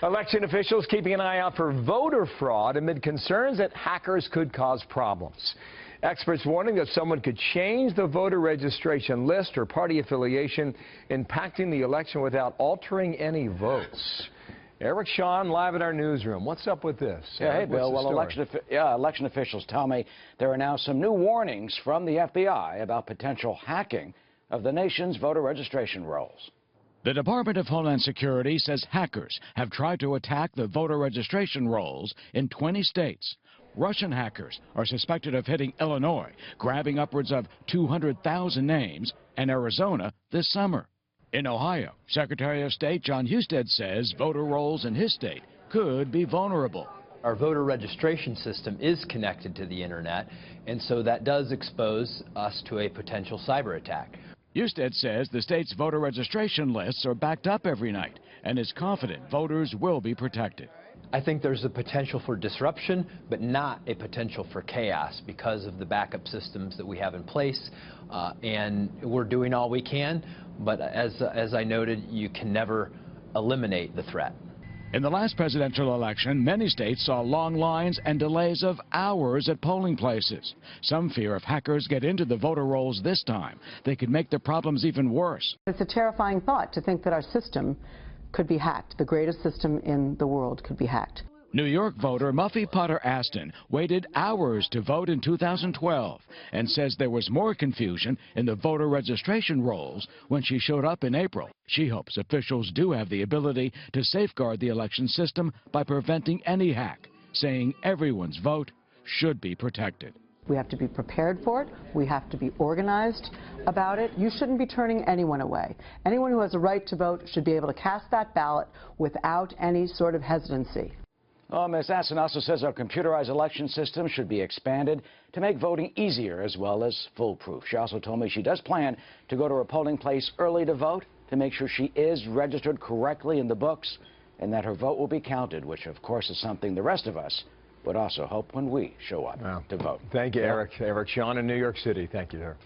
Election officials keeping an eye out for voter fraud amid concerns that hackers could cause problems. Experts warning that someone could change the voter registration list or party affiliation, impacting the election without altering any votes. Eric, Shawn, live at our newsroom. What's up with this? Yeah, hey, Bill. Well, election officials tell me there are now some new warnings from the FBI about potential hacking of the nation's voter registration rolls. The Department of Homeland Security says hackers have tried to attack the voter registration rolls in 20 states. Russian hackers are suspected of hitting Illinois, grabbing upwards of 200,000 names, and Arizona this summer. In Ohio, Secretary of State John Husted says voter rolls in his state could be vulnerable. Our voter registration system is connected to the internet, and so that does expose us to a potential cyber attack. Husted says the state's voter registration lists are backed up every night and is confident voters will be protected. I think there's a potential for disruption, but not a potential for chaos because of the backup systems that we have in place, and we're doing all we can, but as I noted, you can never eliminate the threat. In the last presidential election, many states saw long lines and delays of hours at polling places. Some fear if hackers get into the voter rolls this time, they could make the problems even worse. It's a terrifying thought to think that our system could be hacked. The greatest system in the world could be hacked. New York voter Muffy Potter Aston waited hours to vote in 2012 and says there was more confusion in the voter registration rolls when she showed up in April. She hopes officials do have the ability to safeguard the election system by preventing any hack, saying everyone's vote should be protected. We have to be prepared for it. We have to be organized about it. You shouldn't be turning anyone away. Anyone who has a right to vote should be able to cast that ballot without any sort of hesitancy. Well, Ms. Aston also says our computerized election system should be expanded to make voting easier as well as foolproof. She also told me she does plan to go to a polling place early to vote to make sure she is registered correctly in the books and that her vote will be counted, which of course is something the rest of us would also hope when we show up to vote. Thank you, Eric. Eric, Shawn in New York City. Thank you, sir.